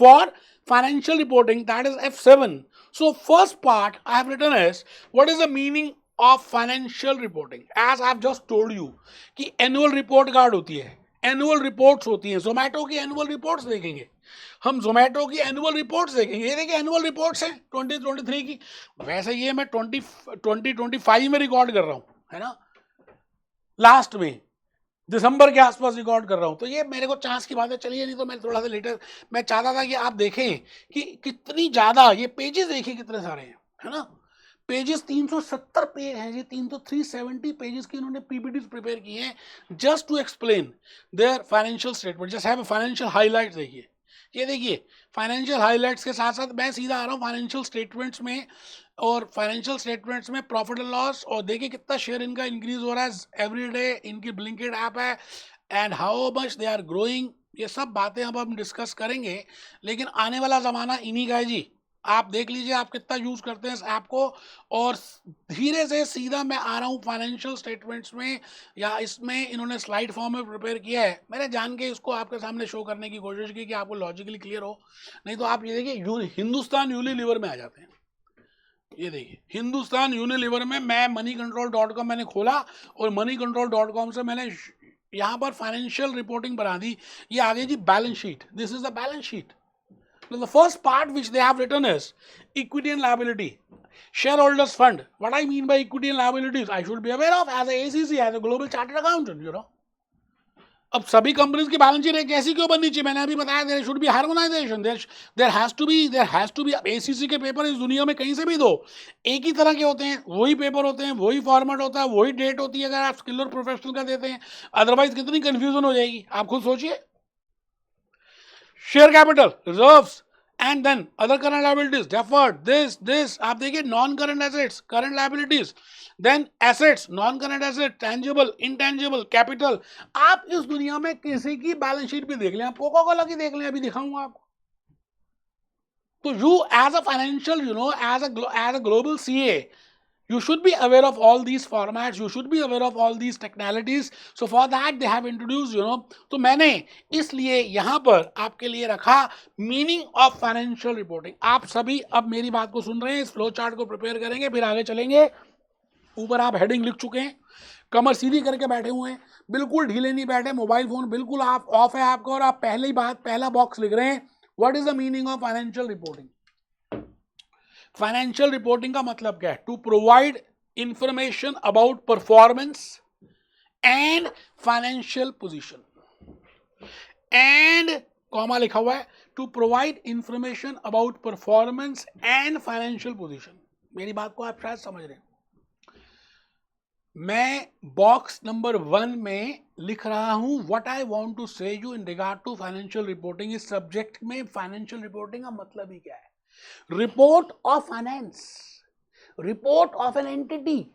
for financial reporting, that is F7. So first part I have written is what is the meaning of financial reporting. As I have just told you कि annual report card होती है, एनुअल रिपोर्ट्स होती हैं। जोमेटो की एनुअल रिपोर्ट्स देखेंगे हम, जोमेटो की एनुअल रिपोर्ट्स देखेंगे। ये देखिए एनुअल रिपोर्ट्स हैं 2023 की। वैसे ये मैं 2025 में रिकॉर्ड कर रहा हूँ, है ना, लास्ट में दिसंबर के आसपास रिकॉर्ड कर रहा हूँ। तो ये मेरे को चांस की बात है, चलिए, नहीं तो मैं थोड़ा सा लेटर, मैं चाहता था कि आप देखें कि कितनी ज़्यादा ये पेजेस, देखिए कितने सारे हैं, है ना। पेजेस 370 पेज हैं जी, 370 पेजेस की इन्होंने पीपीटी प्रिपेयर किए हैं just to explain their financial statement. Just have financial highlights. देखिए, ये देखिए फाइनेंशियल हाइलाइट्स के साथ साथ मैं सीधा आ रहा हूँ फाइनेंशियल स्टेटमेंट्स में, और फाइनेंशियल स्टेटमेंट्स में प्रॉफिट एंड लॉस, और देखिए कितना शेयर इनका इंक्रीज हो रहा है एवरी डे। इनकी ब्लिंकिट ऐप है and how much they are growing. ये सब बातें अब हम डिस्कस करेंगे, लेकिन आने वाला ज़माना इन्हीं का है जी। आप देख लीजिए आप कितना यूज़ करते हैं इस ऐप को। और धीरे से सीधा मैं आ रहा हूँ फाइनेंशियल स्टेटमेंट्स में, या इसमें इन्होंने स्लाइड फॉर्म में प्रिपेयर किया है। मैंने जान के इसको आपके सामने शो करने की कोशिश की कि आपको लॉजिकली क्लियर हो। नहीं तो आप ये देखिए हिंदुस्तान यूनिलीवर में आ जाते हैं। ये देखिए हिंदुस्तान यूनिलीवर में मैं moneycontrol.com मैंने खोला, और moneycontrol.com से मैंने यहाँ पर फाइनेंशियल रिपोर्टिंग बना दी। ये आ गई जी balance sheet. This is the balance sheet. The first part which they have written is equity and liability, shareholders fund. What I mean by equity and liabilities, I should be aware of as a ACC, as a global chartered accountant, अब सभी कंपनीज की बैलेंस शीट एक ऐसी क्यों बननी चाहिए? मैंने अभी बताया there should be harmonisation, there has to be. ACC के पेपर इस दुनिया में कहीं से भी दो, एक ही तरह के होते हैं, वही पेपर होते हैं, वही फॉर्मेट होता है, वही डेट होती है अगर आप स्किल और प्रोफेशनल का देते हैं, अदरवाइज कितनी कंफ्यूजन हो जाएगी आप खुद सोचिए। Share capital, reserves and then other current liabilities, deferred, this आप देखिए, non current assets, current liabilities, then assets, non current asset, tangible, intangible, capital. आप इस दुनिया में किसी की बैलेंस शीट भी देख लें, आप कोका कोला की देख लें, अभी दिखाऊंगा आपको। तो you as a financial, as a global CA, you should be aware of all these formats, you should be aware of all these technicalities, so for that they have introduced, तो मैंने इसलिए यहां पर आपके लिए रखा मीनिंग ऑफ फाइनेंशियल रिपोर्टिंग। आप सभी अब मेरी बात को सुन रहे हैं, इस फ्लो चार्ट को प्रिपेयर करेंगे, फिर आगे चलेंगे। ऊपर आप हेडिंग लिख चुके हैं, कमर सीधी करके बैठे हुए हैं, बिल्कुल ढीले नहीं बैठे, मोबाइल फोन बिल्कुल आप ऑफ है आपका, और आप पहला बॉक्स लिख रहे हैं, what is the meaning of financial reporting. Financial reporting का मतलब क्या है? To provide information about performance and financial position, and comma लिखा हुआ है, to provide information about performance and financial position. मेरी बात को आप शायद समझ रहे हैं। मैं बॉक्स नंबर 1 में लिख रहा हूं what I want to say you in regard to financial reporting. इस सब्जेक्ट में फाइनेंशियल रिपोर्टिंग का मतलब ही क्या है? Report of finance, report of an entity.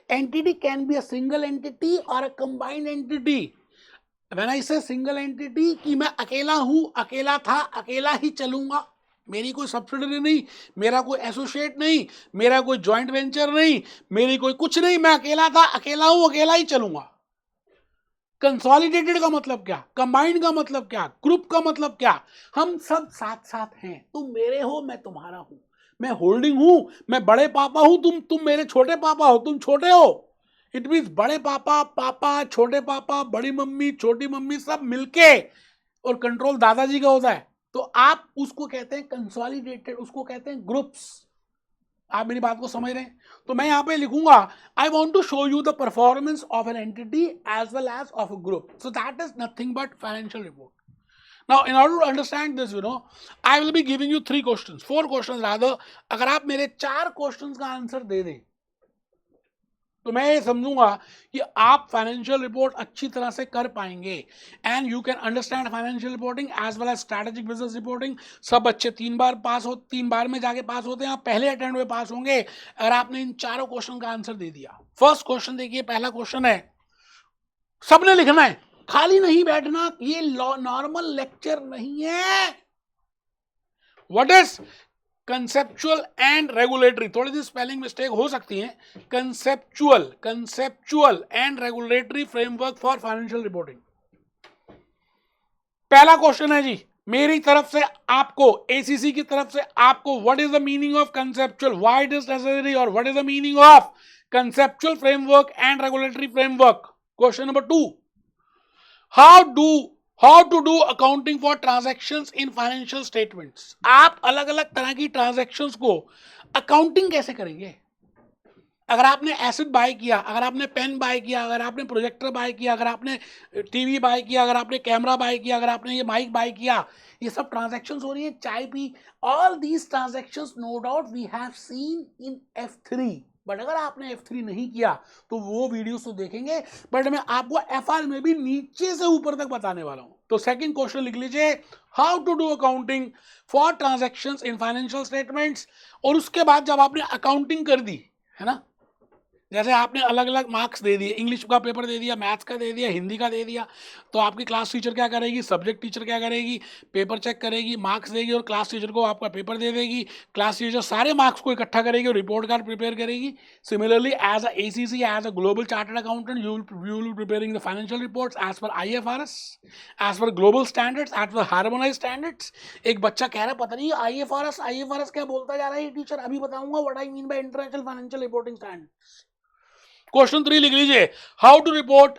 Entity can be a single entity or a combined entity. When I say single entity, कि मैं अकेला हूं, अकेला था, अकेला ही चलूंगा, मेरी कोई सब्सिडरी नहीं, मेरा कोई एसोसिएट नहीं, मेरा कोई जॉइंट वेंचर नहीं, मेरी कोई कुछ नहीं, मैं अकेला था, अकेला हूं, अकेला ही चलूंगा। कंसोलिडेटेड का मतलब क्या? कंबाइंड का मतलब क्या? ग्रुप का मतलब क्या? हम सब साथ साथ हैं, तुम मेरे हो, मैं तुम्हारा हूं, मैं होल्डिंग हूं, मैं बड़े पापा हूं, तुम मेरे छोटे पापा हो, तुम छोटे हो। इट मीन्स बड़े पापा, पापा, छोटे पापा, बड़ी मम्मी, छोटी मम्मी, सब मिलके, और कंट्रोल दादाजी का होता है। तो आप उसको कहते हैं कंसोलिडेटेड, उसको कहते हैं ग्रुप्स। आप मेरी बात को समझ रहे हैं? तो मैं यहां पे लिखूंगा, I want to show you the performance of an entity as well as of a group, so that is nothing but financial report. Now in order to understand this, I will be giving you 3 questions, 4 questions rather. अगर आप मेरे 4 क्वेश्चंस का आंसर दे दें तो मैं ये समझूंगा कि आप फाइनेंशियल रिपोर्ट अच्छी तरह से कर पाएंगे, and you can understand financial reporting as well as strategic business reporting. सब बच्चे 3 बार में जाके पास होते हैं, आप पहले अटेम्प्ट में पास होंगे अगर आपने इन चारों क्वेश्चन का आंसर दे दिया। फर्स्ट क्वेश्चन देखिए, पहला क्वेश्चन है, सबने लिखना है, खाली नहीं बैठना, ये नॉर्मल लेक्चर नहीं है। What is conceptual and regulatory, थोड़ी सी स्पेलिंग मिस्टेक हो सकती है, conceptual and regulatory framework for financial reporting. पहला क्वेश्चन है जी मेरी तरफ से आपको, एसीसी की तरफ से आपको, what is the meaning of conceptual, why it is necessary, और what is the meaning of conceptual framework and regulatory framework. Question number 2, how to do accounting for transactions in financial statements. आप अलग अलग तरह की ट्रांजैक्शंस को अकाउंटिंग कैसे करेंगे? अगर आपने एसेट बाय किया, अगर आपने पेन बाय किया, अगर आपने प्रोजेक्टर बाय किया, अगर आपने टीवी बाय किया, अगर आपने कैमरा बाय किया, अगर आपने ये माइक बाय किया, ये सब ट्रांजैक्शंस हो रही है, चाय पी, all these transactions no doubt we have seen in F3। But अगर आपने F3 नहीं किया तो वो वीडियोस तो देखेंगे, बट मैं आपको FR में भी नीचे से ऊपर तक बताने वाला हूं। तो सेकंड क्वेश्चन लिख लीजिए, how to do accounting for transactions in financial statements. और उसके बाद जब आपने अकाउंटिंग कर दी है ना, जैसे आपने अलग अलग मार्क्स दे दिए, इंग्लिश का पेपर दे दिया, मैथ्स का दे दिया, हिंदी का दे दिया, तो आपकी क्लास टीचर क्या करेगी, सब्जेक्ट टीचर क्या करेगी, पेपर चेक करेगी, मार्क्स देगी, और क्लास टीचर को आपका पेपर दे देगी। क्लास टीचर सारे मार्क्स को इकट्ठा करेगी और रिपोर्ट कार्ड प्रिपेयर करेगी। Similarly as a ACC, as a global chartered accountant, you will preparing the financial reports as per IFRS, as per global standards, as per harmonised standards. एक बच्चा कह रहा है पता नहीं IFRS क्या बोलता जा रहा है टीचर, अभी बताऊंगा what I mean by international financial reporting standards. Question 3 लिख लीजिए, how to report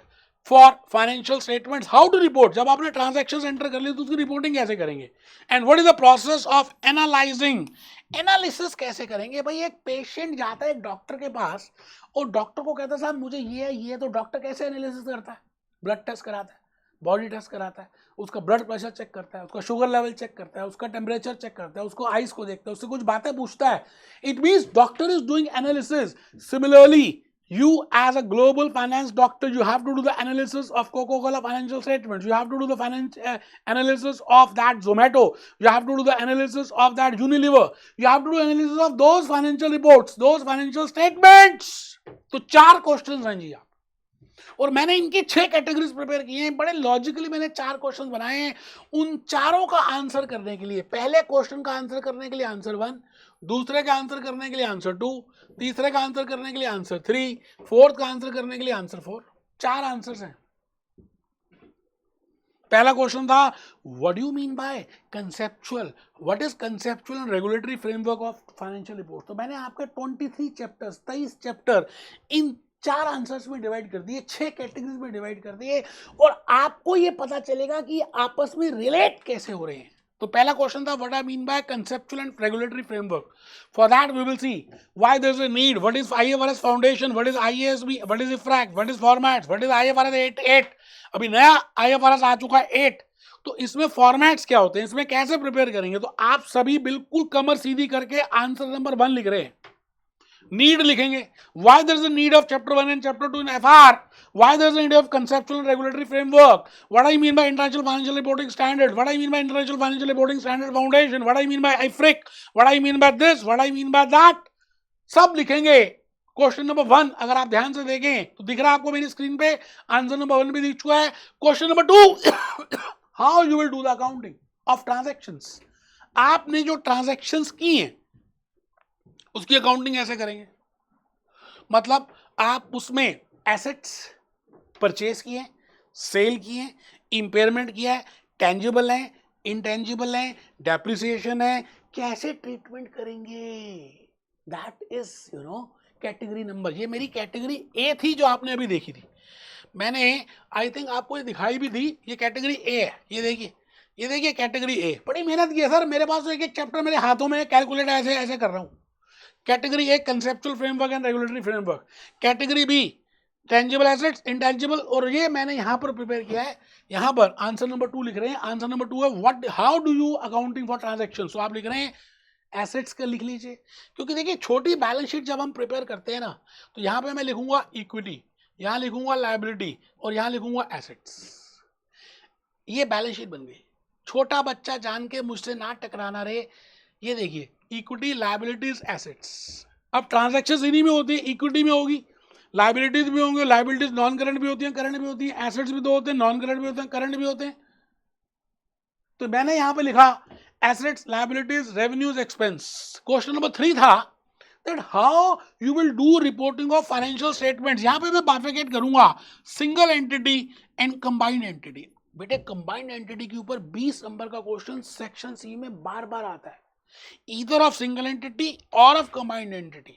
for financial statements. How to report, जब आपने ट्रांजैक्शंस एंटर कर ली तो उसकी रिपोर्टिंग कैसे करेंगे, and what is the process of analysing, analysis कैसे करेंगे। भाई एक पेशेंट जाता है एक डॉक्टर के पास और डॉक्टर को कहता है साहब मुझे ये है, तो डॉक्टर कैसे एनालिसिस करता है, ब्लड टेस्ट कराता है, बॉडी टेस्ट कराता है, उसका ब्लड प्रेशर चेक करता है, उसका शुगर लेवल चेक करता है, उसका टेम्परेचर चेक करता है, उसको आइस को देखता है, उससे कुछ बातें पूछता है. It means doctor is doing analysis. Similarly you as a global finance doctor, you have to do the analysis of Coca-Cola financial statements, you have to do the analysis of that Zomato, you have to do the analysis of that Unilever, you have to do analysis of those financial reports, those financial statements. तो 4 क्वेश्चंस हैं जी आप, और मैंने इनकी 6 कैटेगरीज प्रिपेयर किए हैं. बड़े लॉजिकली मैंने 4 क्वेश्चन बनाए हैं. उन चारों का आंसर करने के लिए, पहले क्वेश्चन का आंसर करने के लिए आंसर 1, दूसरे का आंसर करने के लिए आंसर 2, तीसरे का आंसर करने के लिए आंसर 3, फोर्थ का आंसर करने के लिए आंसर 4. 4 आंसर्स हैं. पहला क्वेश्चन था what do you mean by conceptual, what is conceptual and regulatory framework of financial report. तो मैंने आपके 23 चैप्टर्स, 23 चैप्टर इन 4 आंसर्स में डिवाइड कर दिए, 6 कैटेगरीज में डिवाइड कर दिए, और आपको ये पता चलेगा कि आपस में रिलेट कैसे हो रहे हैं. तो पहला क्वेश्चन था what I mean by conceptual and regulatory framework. For that we will see why there is a need, what is IFRS foundation, what is IASB, what is IFRIC, what is formats, what is IFRS 8. अभी नया आईएफआरएस आ चुका है 8. तो इसमें फॉर्मेट्स क्या होते हैं, इसमें कैसे प्रिपेयर करेंगे. तो आप सभी बिल्कुल कमर सीधी करके आंसर नंबर 1 लिख रहे हैं. नीड लिखेंगे, why there is a need of chapter 1 and chapter 2 in FR, why there is a need of conceptual and regulatory framework, what I mean by international financial reporting standard, what I mean by international financial reporting standard foundation, what I mean by IFRIC, what I mean by this, what I mean by that, सब लिखेंगे. क्वेश्चन नंबर 1 अगर आप ध्यान से देखें तो दिख रहा है आपको मेरी स्क्रीन पे, आंसर नंबर 1 भी दिख चुका है. Question number 2 how you will do the accounting of transactions. आपने जो ट्रांजैक्शंस की हैं उसकी अकाउंटिंग ऐसे करेंगे. मतलब आप उसमें एसेट्स परचेज किए, सेल किए, इंपेयरमेंट किया है, टेंजिबल है, इंटेंजिबल है, डेप्रिसिएशन है, कैसे ट्रीटमेंट करेंगे. That is category number. ये मेरी कैटेगरी ए थी जो आपने अभी देखी थी. मैंने आई थिंक आपको ये दिखाई भी थी. ये कैटेगरी ए है. ये देखिए कैटेगरी ए. बड़ी मेहनत की है सर. मेरे पास तो एक चैप्टर मेरे हाथों में, कैलकुलेटर ऐसे ऐसे कर रहा हूँ. Category A conceptual framework and regulatory framework. Category B tangible assets, intangible. और ये मैंने यहाँ पर प्रिपेयर किया है. यहाँ पर आंसर नंबर 2 लिख रहे हैं. आंसर नंबर 2 है what, how do you accounting for transaction. तो आप लिख रहे हैं एसेट्स का लिख लीजिए, क्योंकि देखिए छोटी बैलेंस शीट जब हम प्रिपेयर करते हैं ना, तो यहाँ पे मैं लिखूंगा इक्विटी, यहाँ लिखूंगा लायबिलिटी, और यहाँ लिखूंगा एसेट्स. ये बैलेंस शीट बन गई. छोटा बच्चा जान के मुझसे ना टकराना रहे. ये देखिए इक्विटी, लायबिलिटीज, एसेट्स. अब ट्रांजैक्शंस इन्हीं में होती है. इक्विटी में होगी, लायबिलिटीज भी होंगे, लायबिलिटीज नॉन करंट भी होती हैं, करंट भी होती हैं, एसेट्स भी 2 होते हैं, नॉन करंट भी होते हैं, करंट भी होते हैं. तो मैंने यहाँ पे लिखा assets, liabilities, revenues, expense. Question number 3 था that how you will do reporting of financial statements. यहाँ पे मैं बाइफरकेट करूंगा single entity and combined entity. बेटे कंबाइंड एंटिटी के ऊपर 20 नंबर का क्वेश्चन सेक्शन सी में बार बार आता है, ईदर ऑफ सिंगल एंटिटी और ऑफ कंबाइंड एंटिटी.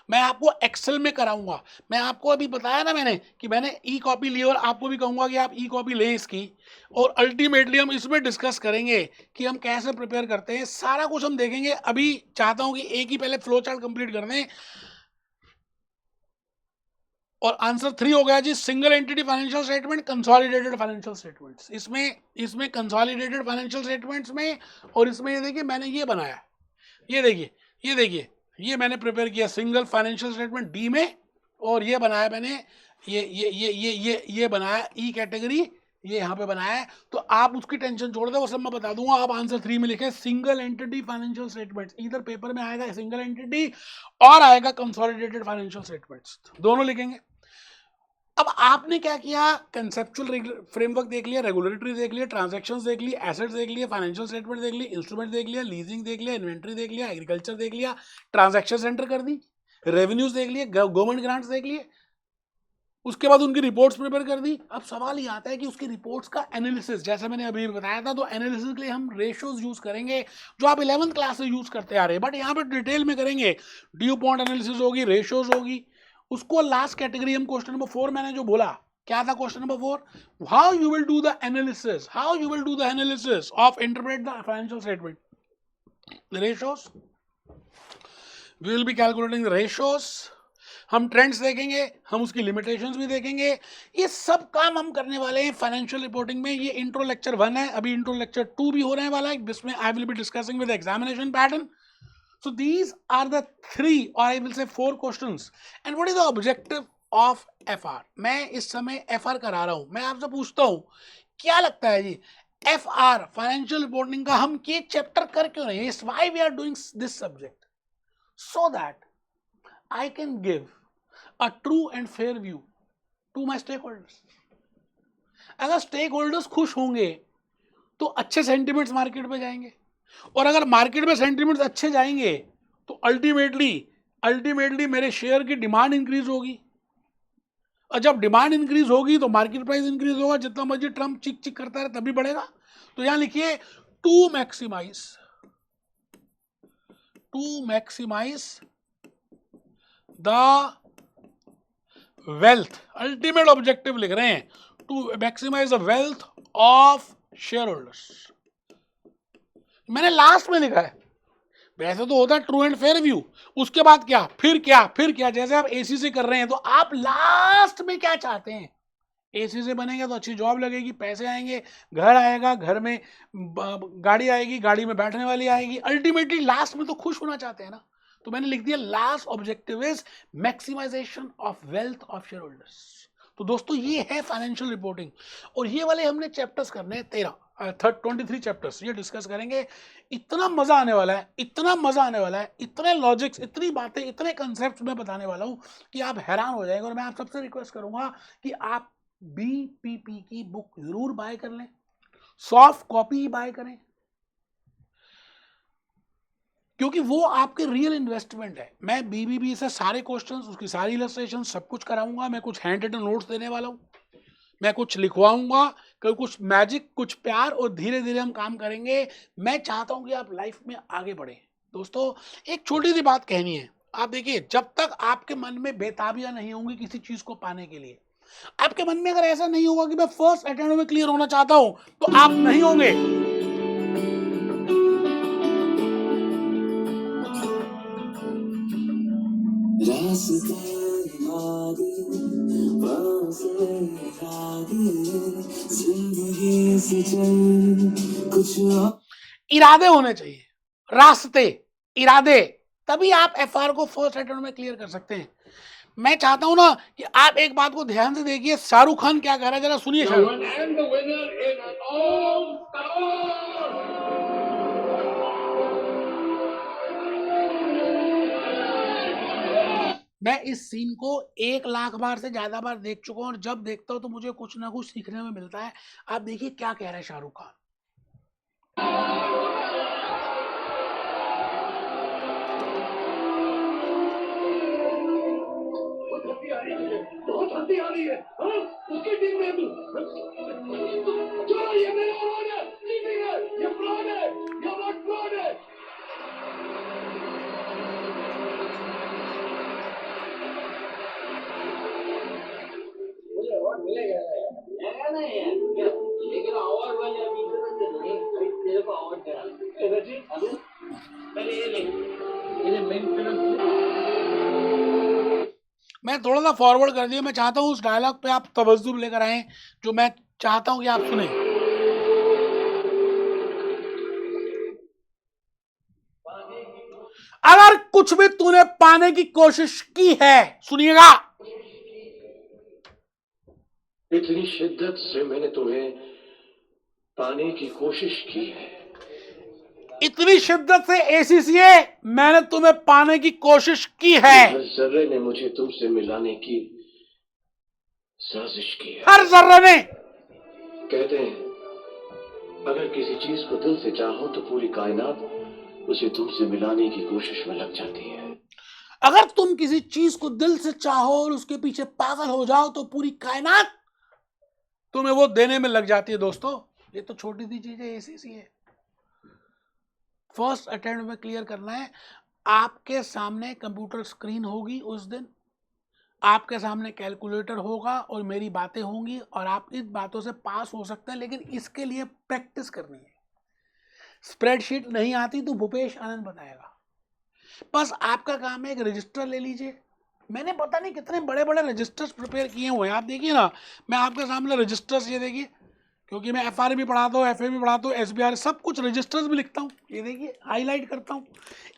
मैं आपको एक्सेल में कराऊंगा. मैं आपको अभी बताया ना मैंने कि मैंने ई कॉपी ली, और आपको भी कहूंगा कि आप ई कॉपी लें इसकी, और अल्टीमेटली हम इसमें डिस्कस करेंगे कि हम कैसे प्रिपेयर करते हैं. सारा कुछ हम देखेंगे. अभी चाहता हूं कि एक ही पहले फ्लो चार्ट कंप्लीट कर दें. और आंसर 3 हो गया जी single entity financial statement, consolidated financial statements. इसमें कंसोलिडेटेड फाइनेंशियल स्टेटमेंट्स में, और इसमें ये देखिए मैंने ये बनाया, ये देखिए ये मैंने प्रिपेयर किया सिंगल फाइनेंशियल स्टेटमेंट डी में, और ये बनाया मैंने ये बनाया ई कैटेगरी, ये यहाँ पे बनाया है. तो आप उसकी टेंशन छोड़ दे, वो सब मैं बता दूंगा. आप आंसर 3 में लिखे सिंगल एंटिटी फाइनेंशियल स्टेटमेंट्स. इधर पेपर में आएगा सिंगल एंटिटी और आएगा कंसोलिडेटेड फाइनेंशियल स्टेटमेंट्स, दोनों लिखेंगे. अब आपने क्या किया, कंसेप्चुअल फ्रेमवर्क देख लिया, रेगुलेटरी देख लिया, ट्रांजैक्शंस देख लिया, एसेट्स देख लिया, फाइनेंशियल स्टेटमेंट देख लिया, इंस्ट्रूमेंट देख लिया, लीजिंग देख लिया, इन्वेंट्री देख लिया, एग्रीकल्चर देख लिया, ट्रांजैक्शन एंटर कर दी, रेवेन्यूज देख लिए, गवर्नमेंट ग्रांट्स देख लिए. उसके बाद उनकी रिपोर्ट्स प्रिपेयर कर दी. अब सवाल ये आता है कि उसकी रिपोर्ट्स का एनालिसिस, जैसे मैंने अभी बताया था, तो एनालिसिस के लिए हम रेशियोज यूज करेंगे जो आप 11th क्लास से यूज करते आ रहे हैं, बट यहाँ पे डिटेल में करेंगे. ड्यू पॉइंट एनालिसिस होगी, रेशियोज होगी. उसको लास्ट कैटेगरी हम क्वेश्चन नंबर 4 मैंने जो बोला, क्या था question number 4, how you will do the analysis of interpret the financial statement. The ratios, we will be calculating the ratios, हम ट्रेंड्स देखेंगे, हम उसकी लिमिटेशंस भी देखेंगे। ये सब काम हम करने वाले हैं फाइनेंशियल रिपोर्टिंग में। ये इंट्रो लेक्चर 1 है, अभी इंट्रो लेक्चर 2 भी हो रहे वाला है, जिसमें आई will be discussing with examination pattern. So these are the 3 or I will say 4 questions. And what is the objective of FR? मैं इस समय FR करा रहा हूं। मैं आपसे पूछता हूं, क्या लगता है जी, FR फाइनेंशियल रिपोर्टिंग का हम ये चैप्टर कर क्यों रहे हैं? Why we are doing this subject? So that I can give a true and fair view to my stakeholders. अगर स्टेक होल्डर्स खुश होंगे तो अच्छे सेंटिमेंट्स मार्केट में जाएंगे, और अगर मार्केट में सेंटिमेंट्स अच्छे जाएंगे तो अल्टीमेटली मेरे शेयर की डिमांड इंक्रीज होगी, और जब डिमांड इंक्रीज होगी तो मार्केट प्राइस इंक्रीज होगा। जितना मर्जी ट्रम्प चिक चिक करता है तभी बढ़ेगा। तो यहां लिखिए to maximise the wealth, ultimate objective लिख रहे हैं, to maximise the wealth of share holders. मैंने लास्ट में लिखा है, वैसे तो होता है ट्रू एंड फेयर व्यू, उसके बाद क्या, फिर क्या। जैसे आप एसी से कर रहे हैं तो आप लास्ट में क्या चाहते हैं? एसी से बनेंगे तो अच्छी जॉब लगेगी, पैसे आएंगे, घर आएगा, घर में गाड़ी आएगी, गाड़ी में बैठने वाली आएगी, अल्टीमेटली लास्ट में तो खुश होना चाहते हैं ना। तो मैंने लिख दिया last objective is maximisation of wealth of share holders. तो दोस्तों ये है फाइनेंशियल रिपोर्टिंग, और ये वाले हमने चैप्टर्स करने हैं 23 चैप्टर्स, ये डिस्कस करेंगे। इतना मजा आने वाला है, इतने लॉजिक्स, इतनी बातें, इतने कंसेप्ट में बताने वाला हूं कि आप हैरान हो जाएंगे। और मैं आप सबसे रिक्वेस्ट करूंगा कि आप बीपीपी की बुक जरूर बाय कर लें, सॉफ्ट कॉपी बाय करें, क्योंकि वो आपके रियल इन्वेस्टमेंट है। मैं बीबीबी से सारे क्वेश्चंस, उसकी सारी इलस्ट्रेशन सब कुछ कराऊंगा। मैं कुछ हैंड रिटन नोट्स देने वाला हूं, मैं कुछ लिखवाऊंगा, कुछ मैजिक, कुछ प्यार, और धीरे धीरे हम काम करेंगे। मैं चाहता हूं कि आप लाइफ में आगे बढ़े। दोस्तों एक छोटी सी बात कहनी है, आप देखिए, जब तक आपके मन में बेताबियां नहीं होंगी किसी चीज को पाने के लिए, आपके मन में अगर ऐसा नहीं होगा कि मैं फर्स्ट अटेम्प्ट में क्लियर होना चाहता हूं, तो आप नहीं होंगे। इरादे होने चाहिए, रास्ते, इरादे, तभी आप एफआर को फर्स्ट अटेम्प्ट में क्लियर कर सकते हैं। मैं चाहता हूं ना कि आप एक बात को ध्यान से देखिए, शाहरुख खान क्या कह रहा है, जरा सुनिए। मैं इस सीन को 1 लाख बार से ज्यादा बार देख चुका हूं, और जब देखता हूं तो मुझे कुछ ना कुछ सीखने में मिलता है। आप देखिए क्या कह रहा है शाहरुख खान। बहुत हंसी आ रही है, उसकी टीम में तू चलो, ये मेरा फ्रॉड है, चीटिंग है, ये फ्रॉड है, ये बहुत फ्रॉड है। मुझे अवार्ड मिलेगा ना यार, लेकिन अवार्ड वाले अभी नहीं, तेरे को अवार्ड देना जी। पहले ये ले, मैं थोड़ा सा फॉरवर्ड कर दिया। मैं चाहता हूं उस डायलॉग पे आप तवज्जो लेकर आए, जो मैं चाहता हूं कि आप सुने। अगर कुछ भी तूने पाने की कोशिश की है, सुनिएगा, इतनी शिद्दत से मैंने तुम्हें पाने की कोशिश की है, इतनी शिद्दत से एसीसीए मैंने तुम्हें पाने की कोशिश की है। हर जर्रे ने मुझे तुमसे मिलाने की साजिश की है। हर जर्रे ने। कहते हैं अगर किसी चीज को दिल से चाहो तो पूरी कायनात उसे तुमसे मिलाने की कोशिश में लग जाती है। अगर तुम किसी चीज को दिल से चाहो और उसके पीछे पागल हो जाओ तो पूरी कायनात तुम्हें वो देने में लग जाती है। दोस्तों ये तो छोटी सी चीज है, एसीसी है। फर्स्ट अटेम्प्ट में क्लियर करना है। आपके सामने कंप्यूटर स्क्रीन होगी उस दिन, आपके सामने कैलकुलेटर होगा और मेरी बातें होंगी, और आप इन बातों से पास हो सकते हैं, लेकिन इसके लिए प्रैक्टिस करनी है। स्प्रेडशीट नहीं आती तो भूपेश आनंद बताएगा। बस आपका काम है एक रजिस्टर ले लीजिए, मैंने पता नहीं कितने बड़े बड़े रजिस्टर्स प्रिपेयर किए हुए हैं। आप देखिए ना, मैं आपके सामने रजिस्टर्स, ये देखिए, क्योंकि मैं एफआर भी पढ़ाता हूँ, एफए भी पढ़ाता हूँ, एसबीआर, सब कुछ रजिस्टर्स भी लिखता हूँ। ये देखिए, हाईलाइट करता हूँ।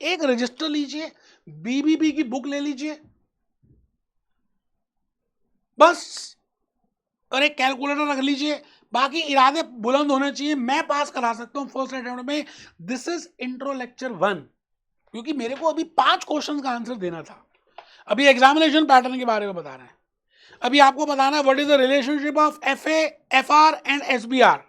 एक रजिस्टर लीजिए, बीबीबी की बुक ले लीजिए बस, और एक कैलकुलेटर रख लीजिए। बाकी इरादे बुलंद होने चाहिए, मैं पास करा सकता हूँ फर्स्ट अटेम्प्ट में। दिस इज इंट्रो लेक्चर 1, क्योंकि मेरे को अभी 5 क्वेश्चन का आंसर देना था। अभी एग्जामिनेशन पैटर्न के बारे में बता रहे हैं। अभी आपको बताना है what is the relationship of FA, FR and SBR.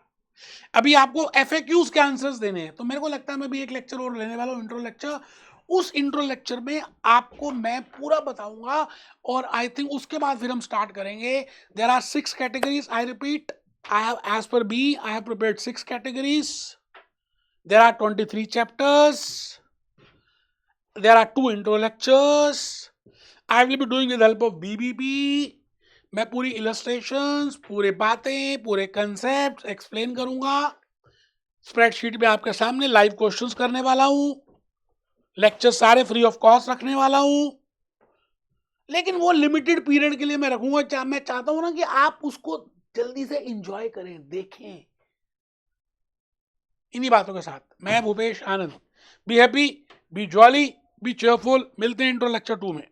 अभी आपको एफएक्यूज के आंसर्स देने हैं। तो मेरे को लगता है मैं भी एक लेक्चर और लेने वाला हूँ, इंट्रो लेक्चर। उस इंट्रो लेक्चर में आपको मैं पूरा बताऊंगा, और आई थिंक उसके बाद फिर हम स्टार्ट करेंगे। There are 6 categories, I repeat, I have, as per B, I have prepared 6 categories. There are 23 chapters, there are 2 intro lectures, I will be doing with help of BBP. मैं पूरी इलस्ट्रेशंस, पूरे बातें, पूरे कंसेप्ट एक्सप्लेन करूंगा। स्प्रेडशीट में आपके सामने लाइव क्वेश्चंस करने वाला हूं। लेक्चर सारे फ्री ऑफ कॉस्ट रखने वाला हूं, लेकिन वो लिमिटेड पीरियड के लिए मैं रखूंगा। मैं चाहता हूं ना कि आप उसको जल्दी से एंजॉय करें, देखें। इन्हीं बातों के साथ मैं Bhupesh Anand, be happy, be jolly, be cheerful. मिलते हैं इंट्रो लेक्चर 2 में।